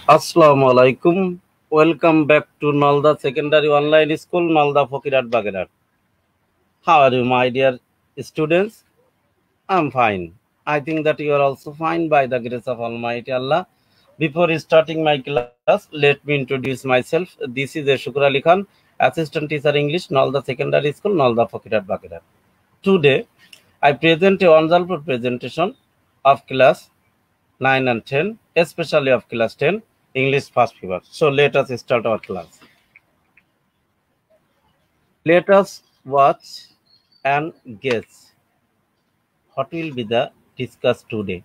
Assalamu alaikum. Welcome back to Nalda Secondary Online School, Nalda Fokirat Bagarat. How are you, my dear students? I'm fine. I think that you are also fine by the grace of Almighty Allah. Before starting my class, let me introduce myself. This is Shukr Ali Khan, Assistant Teacher English, Nalda Secondary School, Nalda Fokirat Bagarat. Today, I present a wonderful presentation of class 9 and 10, especially of class 10, English first paper. So let us start our class. Let us watch and guess what will be the discussed today.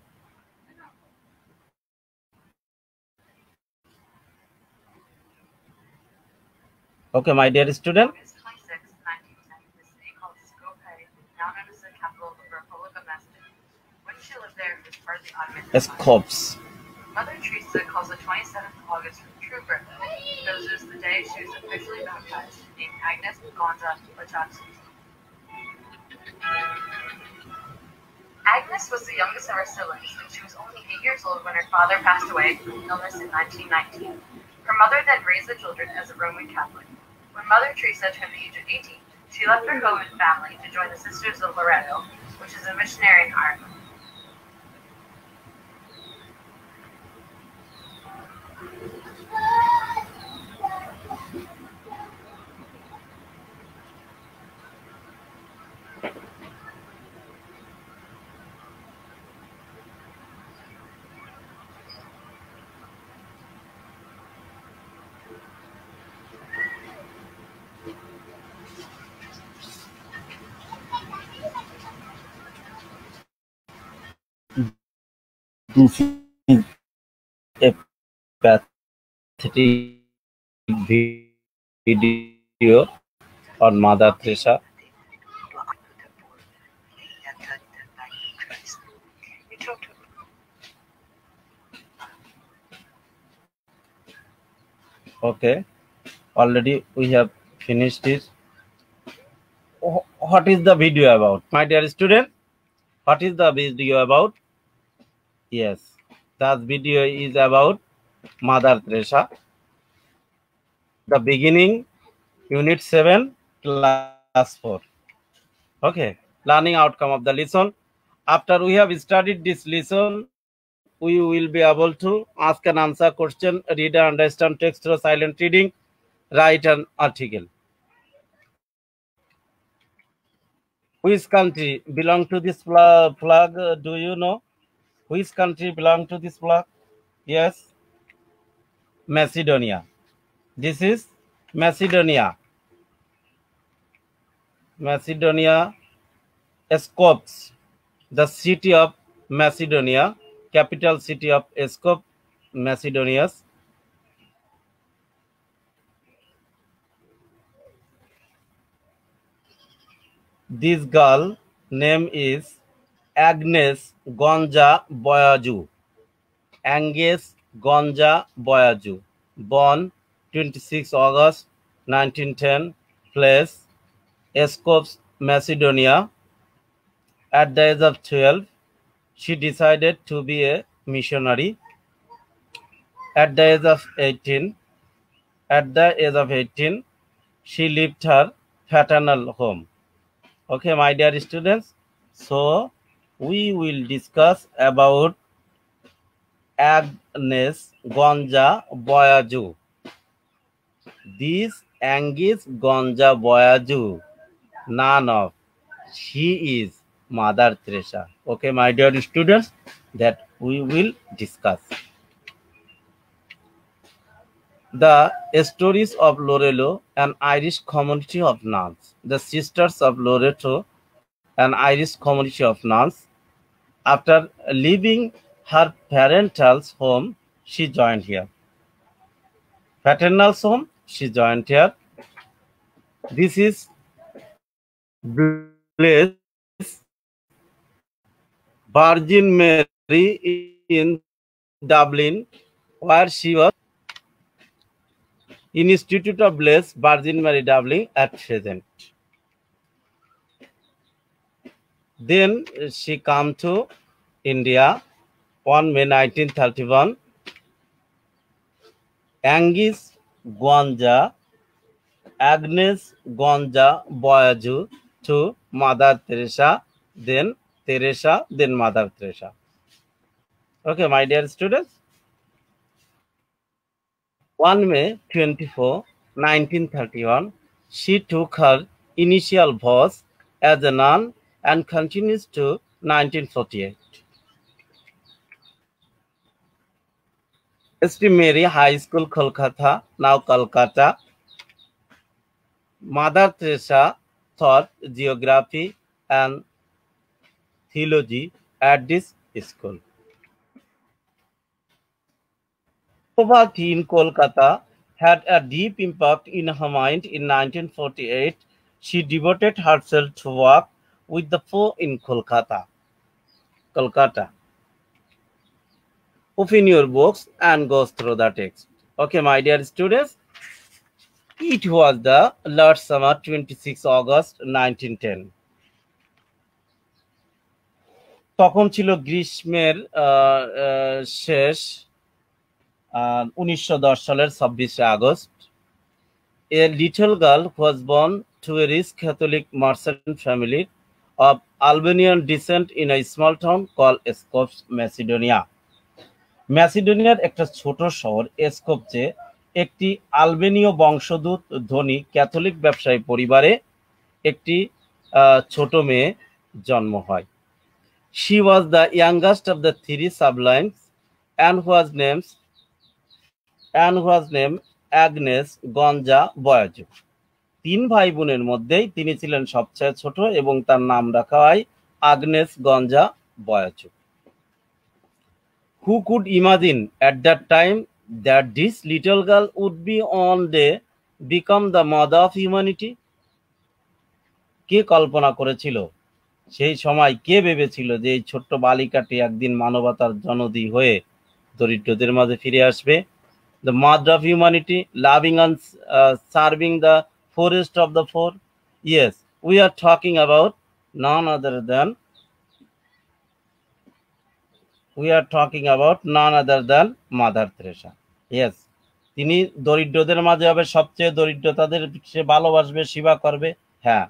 Okay, my dear student. August 26, 1910, the city called Skopje, now known as the capital of the Republic of Macedon. When she lived there, it was part of the Ottoman Empire. Scopes. Mother Teresa calls the 27th of August her true birthday, because it was the day she was officially baptized, named Agnes Gonza Lachatsky. Agnes was the youngest of her siblings, and she was only 8 years old when her father passed away from illness in 1919. Her mother then raised the children as a Roman Catholic. When Mother Teresa turned the age of 18, she left her home and family to join the Sisters of Loreto, which is a missionary in Ireland. This is a pathetic video on Mother Teresa. Okay, already we have finished it. What is the video about, my dear student? What is the video about? Yes, that video is about Mother Teresa. The beginning, Unit 7, Class 4. Okay, learning outcome of the lesson. After we have studied this lesson, we will be able to ask and answer question, read and understand text through silent reading, write an article. Which country belong to this flag? Do you know? Which country belong to this flag? Yes, Macedonia. This is Macedonia. Macedonia, Skopje, the city of Macedonia, capital city of Skopje, Macedonia. This girl name is Agnes Gonza Boyaju. Agnes Gonza Boyaju, born 26 August 1910, place Skopje, Macedonia. At the age of 12, she decided to be a missionary. At the age of 18, she left her paternal home. Okay, my dear students, so we will discuss about Agnes Gonza Boyaju. This Agnes Gonza Boyaju, none of, she is Mother Teresa. Okay, my dear students, that we will discuss. The stories of Loreto, an Irish community of nuns. The Sisters of Loreto, an Irish community of nuns. After leaving her parental home, she joined here. Paternal home, she joined here. This is place Virgin Mary in Dublin, where she was Institute of Blessed Virgin Mary Dublin at present. Then she come to India 1 May 1931, Angus Gonja, Agnes Gonja Boyaju to Mother Teresa, then Mother Teresa. Okay, my dear students. 1 May 24, 1931, she took her initial vows as a nun and continues to 1948. St. Mary High School, Kolkata, now Kolkata. Mother Teresa taught geography and theology at this school. Poverty in Kolkata had a deep impact in her mind. In 1948, she devoted herself to work with the poor in Kolkata. Open your books and go through the text. Okay, my dear students, it was the Lord Summer, 26 August 1910. তখন ছিল গ্রীষ্মের শেষ 1910 সালের 26 August. A little girl was born to a rich Catholic merchant family of Albanian descent in a small town called Skopje, Macedonia. ম্যাসিডোনিয়ার একটা ছোট শহর Skopje একটি আলবেনীয় বংশোদ্ভূত ধনী ক্যাথলিক ব্যবসায়ী পরিবারে একটি ছোট মেয়ে জন্ম হয়। She was the youngest of the three siblings and was named Agnes Gonja Boyaju. 3 ভাই বোনের মধ্যেই তিনি ছিলেন সবচেয়ে ছোট এবং তার নাম রাখা হয় আগনেস গঞ্জা বয়াজু। Who could imagine at that time that this little girl would be one day become the mother of humanity? কে কল্পনা করেছিল, সেই সময় কে ভেবেছিল যে এই ছোট্ট বালিকাটি একদিন মানবতার জননী হয়ে দরিদ্রদের মাঝে ফিরে আসবে? The mother of humanity, loving and serving the poorest of the poor. Yes, we are talking about none other than Mother Teresa. Yes, তিনি দরিদ্রদের মাঝে হবে সবচেয়ে দরিদ্র, তাদের সে ভালোবাসবে, সেবা করবে। হ্যাঁ,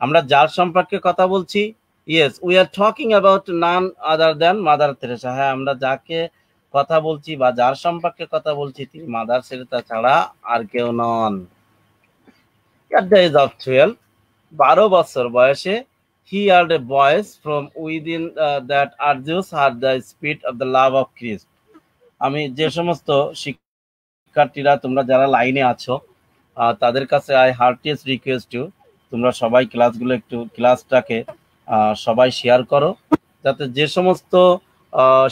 আমরা যার সম্পর্কে কথা বলছি, yes, we are talking about none other than Mother Teresa. হ্যাঁ, আমরা যাকে কথা বলছি বা যার সম্পর্কে কথা বলছি তিনি মাদার তেরেসা ছাড়া আর কেউ নন। At the age of 12, 12 বছর বয়সে, he heard a voice from within that urges her the spirit of the love of Christ. আমি যে সমস্ত শিক্ষার্থীরা তোমরা যারা লাইনে আছো তাদের কাছে I heartiest request you, তোমরা সবাই ক্লাসটাকে সবাই শেয়ার করো, যাতে যে সমস্ত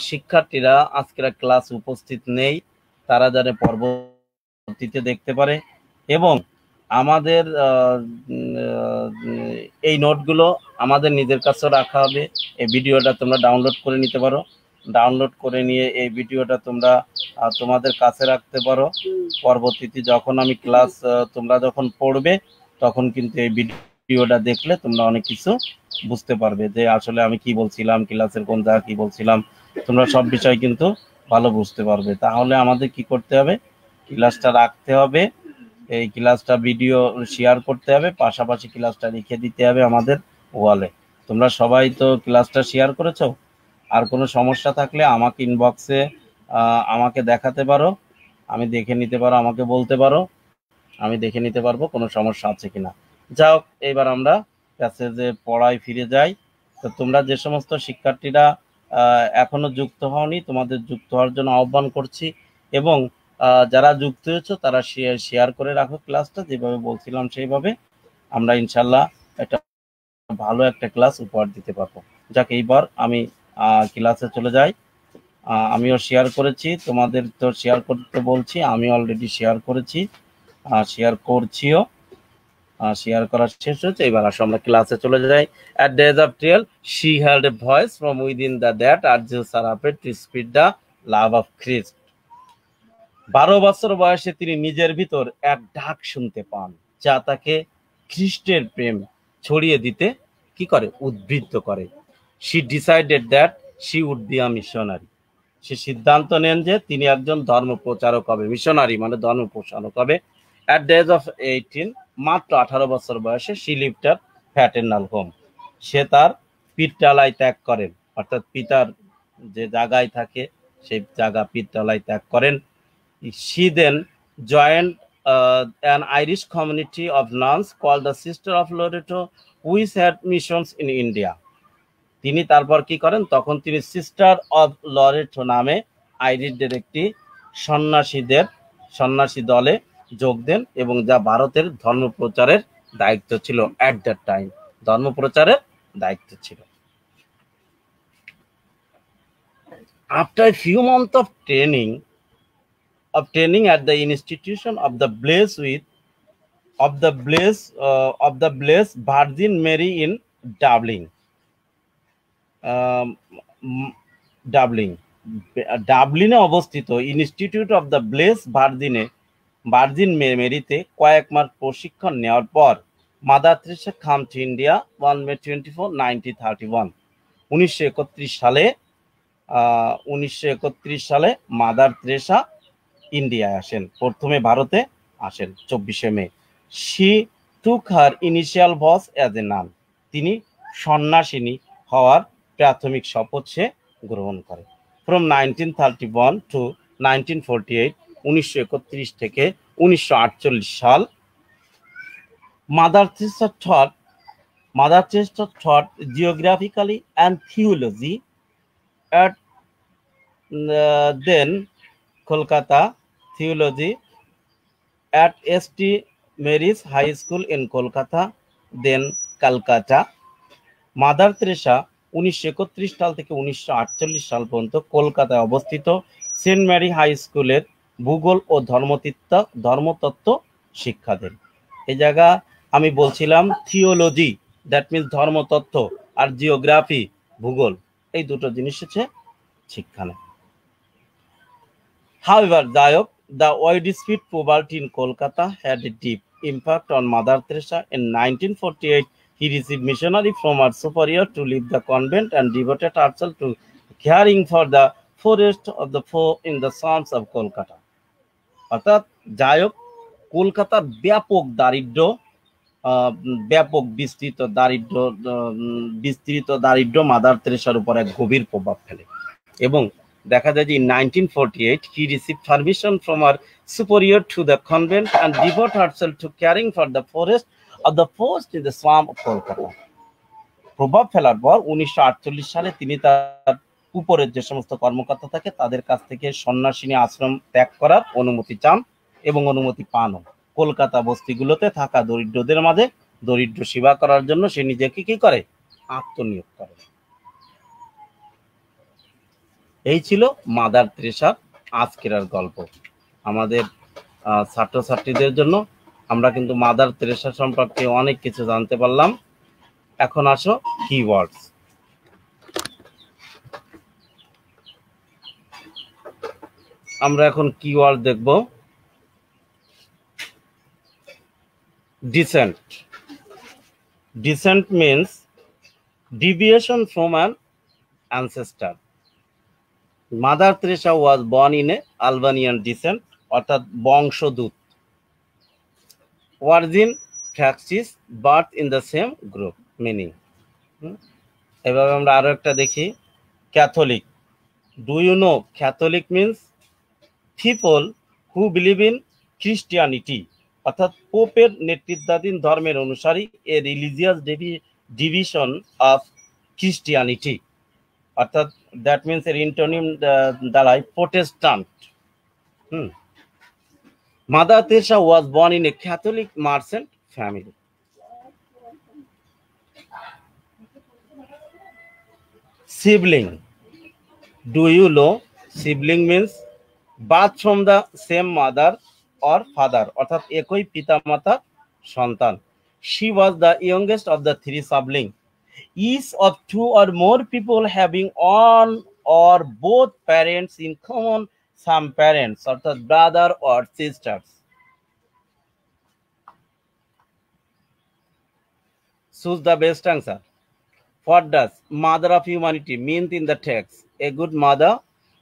শিক্ষার্থীরা আজকের ক্লাস উপস্থিত নেই তারা যেন পরবর্তীতে দেখতে পারে। এবং আমাদের এই নোটগুলো আমাদের নিজের কাছে রাখা হবে। এই ভিডিওটা তোমরা ডাউনলোড করে নিতে পারো, ডাউনলোড করে নিয়ে এই ভিডিওটা তোমরা তোমাদের কাছে রাখতে পারো। পরবর্তীতে যখন আমি ক্লাস তোমরা যখন পড়বে তখন কিন্তু এই ভিডিওটা দেখলে তোমরা অনেক কিছু বুঝতে পারবে যে আসলে আমি কি বলছিলাম, ক্লাসের কোন জায়গা কি বলছিলাম, তোমরা সব বিষয় কিন্তু ভালো বুঝতে পারবে। তাহলে আমাদের কি করতে হবে, ক্লাসটা রাখতে হবে, এই ক্লাসটা ভিডিও শেয়ার করতে হবে, পাশাপাশি ক্লাসটা লিখে দিতে হবে আমাদের ওয়ালে। তোমরা সবাই তো ক্লাসটা শেয়ার করেছো। আর কোনো সমস্যা থাকলে আমাকে ইনবক্সে আমাকে দেখাতে পারো, আমি দেখে নিতে পারো, আমাকে বলতে পারো, আমি দেখে নিতে পারবো কোনো সমস্যা আছে কিনা। যাও, এবার আমরা প্যাসেজে পড়ায় ফিরে যাই। তো তোমরা যে সমস্ত শিক্ষার্থীরা এখনো যুক্ত হওনি, তোমাদের যুক্ত হওয়ার জন্য আহ্বান করছি, এবং যারা যুক্ত হয়েছো তারা শেয়ার করে রাখো ক্লাসটা, যেভাবে বলছিলাম সেইভাবে আমরা ইনশাল্লাহ একটা ভালো একটা ক্লাস উপহার দিতে পারবো। যাক, এইবার আমি ক্লাসে চলে যাই। আমিও শেয়ার করেছি, তোমাদের তো শেয়ার করতে বলছি, আমি অলরেডি শেয়ার করেছি, শেয়ার করছিও, শেয়ার করা শেষ হয়েছে। এবার আসো আমরা ক্লাসে চলে যাই। At the age of 12, she heard a voice from within that urges her to spread the love of Christ. 12 বছর বয়সে তিনি নিজের ভিতর এক ডাক শুনতে পান যা তাকে খ্রিস্টের প্রেম ছড়িয়ে দিতে কি করে, উদ্বুদ্ধ করে। She decided that she would be a missionary. সে সিদ্ধান্ত নেন যে তিনি একজন ধর্ম প্রচারক হবে, মিশনারি মানে ধর্ম প্রচারক হবে। অ্যাট দ্য এজ অফ 18, মাত্র 18 বছর বয়সে she lived at paternal home. সে তার পিত্রালয় ত্যাগ করেন, অর্থাৎ পিতার যে জায়গায় থাকে সেই জায়গা পিত্রালয় ত্যাগ করেন। She then joined an Irish community of nuns called the Sister of Loreto, which had missions in India. তিনি তারপর কি করেন, তখন তিনি সিস্টার অফ লরেটো নামে আইরিশদের একটি সন্ন্যাসী দলে যোগ দেন, এবং যা ভারতের ধর্ম প্রচারের দায়িত্ব ছিল। অ্যাট দ্যাট টাইম ধর্ম প্রচারের দায়িত্ব ছিল। After few month of training at the institution of the Blessed Virgin Mary in Dublin. ডাবলিনে অবস্থিত ইনস্টিটিউট অফ দ্য ভার্জিন মেরিতে কয়েক মাস প্রশিক্ষণ নেওয়ার পর Mother Teresa come to India on May 24, 1931। 1931 সালে মাদার তেরেসা ইন্ডিয়ায় আসেন, প্রথমে ভারতে আসেন 24শে মে। She took her initial vows as a nun. তিনি সন্ন্যাসিনী হওয়ার প্রাথমিক শপথ সে গ্রহণ করে। ফ্রম 1931 টু 1948, 1931 থেকে 1948 সাল, mother Teresa taught geographically and theology at then Kolkata theology at St. Mary's High School in Kolkata, then Calcutta. Mother Teresa 1931 সাল থেকে 1948 সাল পর্যন্ত কলকাতায় অবস্থিত সেন্ট ম্যারি হাই স্কুলের ভূগোল ও ধর্মতত্ত্ব শিক্ষা দেন। এই জায়গা আমি বলছিলাম থিওলজি, দ্যাট মিনস ধর্মতত্ত্ব, আর জিওগ্রাফি ভূগোল, এই দুটো জিনিস হচ্ছে শিক্ষা নেয়। However, the widespread poverty in Kolkata had a deep impact on Mother Teresa. In 1948, he received missionary from her superior to leave the convent and devoted herself to caring for the poorest of the poor in the slums of Kolkata. অর্থাৎ যাই হোক, কলকাতার বিস্তৃত দারিদ্র mother তেরেসার উপর এক গভীর প্রভাব ফেলে, এবং দেখা যায় যে in 1948 he received permission from her superior to the convent and devoted herself to caring for the poorest of the poor in the slum of Kolkata. প্রভাব ফেলার পর 1948 সালে তিনি তার উপরের যে সমস্ত কর্মকর্তা থাকে তাদের কাছ থেকে সন্ন্যাসিনী আশ্রম ত্যাগ করার অনুমতি চান, এবং অনুমতি পানও। কলকাতা বস্তিগুলোতে থাকা দরিদ্রদের মাঝে দরিদ্র সেবা করার জন্য সে নিজেকে কি করে, আত্মনিয়োগ করে। এই ছিল মাদার তেরেসার আজকের গল্প। আমাদের ছাত্রছাত্রীদের জন্য আমরা কিন্তু মাদার তেরেসা সম্পর্কে অনেক কিছু জানতে পারলাম। এখন আসো কিওয়ার্ডস। আমরা এখন কিওয়ার্ড দেখব। Descent means deviation from an ancestor. Mother Teresa was born in a Albanian descent, অর্থাৎ বংশদূত। Virgin practice birth in the same group, meaning এভাবে আমরা আরো একটা দেখি, Catholic. Do you know Catholic means people who believe in Christianity, অর্থাৎ পোপের নেতৃত্বাধীন ধর্মের অনুসারী, এ রিলিজিয়াস ডিভিশন অফ ক্রিস্টিয়ানিটি, অর্থাৎ দ্যাট মিনস এর ইন্টোনিম দাঁড়ায় Protestant. Mother Teresa was born in a Catholic merchant family. Sibling. Do you know sibling means birth from the same mother or father, অর্থাৎ একই পিতা মাতার সন্তান। She was the youngest of the three siblings, each of two or more people having one or both parents in common, some parents, অর্থাৎ brother or sisters. Choose the best answer. What does mother of humanity mean in the text? A good mother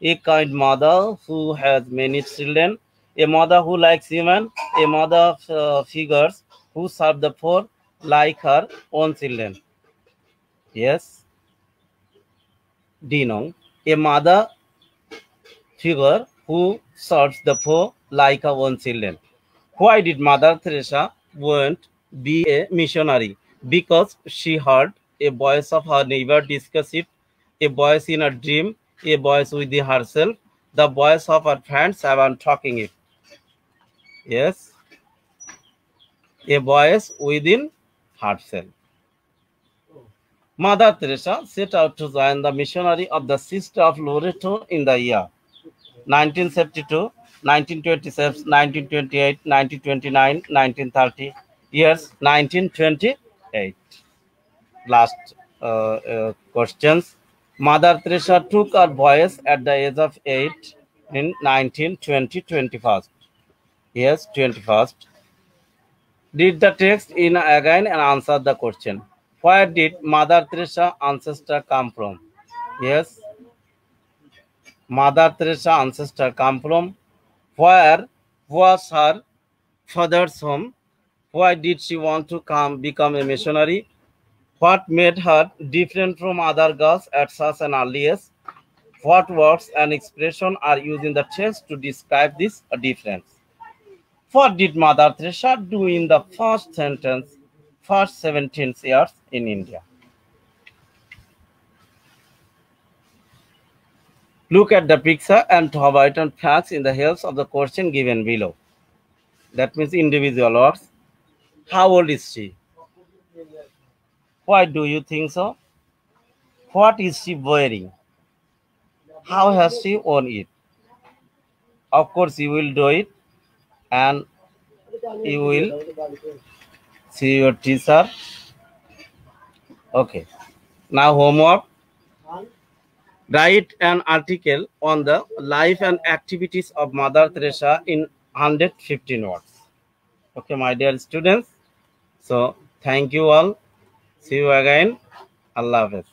a kind mother who has many children, a mother who likes women, a mother of figures who serve the poor like her own children. Yes, Dinong, a mother figure who serves the poor like her own children. Why did Mother Teresa want be a missionary? Because she heard a voice of her neighbor discuss it, a voice in a dream, a voice within herself, the voice of her friends around talking it. Yes, a voice within herself. Mother Teresa set out to join the missionary of the Sister of Loreto in the year 1972, 1927, 1928, 1929, 1930, years 1928. Last questions. Mother Teresa took her voice at the age of 8 in 1920, 21st. Yes, 21st. Read the text in again and answer the question. Where did Mother Teresa ancestor come from? Yes, Mother Teresa ancestor come from. Where was her father's home? Why did she want to become a missionary? What made her different from other girls at such an early age? What words and expressions are used in the text to describe this difference? What did Mother Teresa do in the first 17 years in India? Look at the picture and have written facts in the help of the question given below. That means individual words. How old is she? Why do you think so? What is she wearing? How has she worn it? Of course, you will do it and you will see your teacher. Okay. Now, homework. Write an article on the life and activities of Mother Teresa in 115 words. Okay, my dear students. So, thank you all. See you again. Allah Hafiz.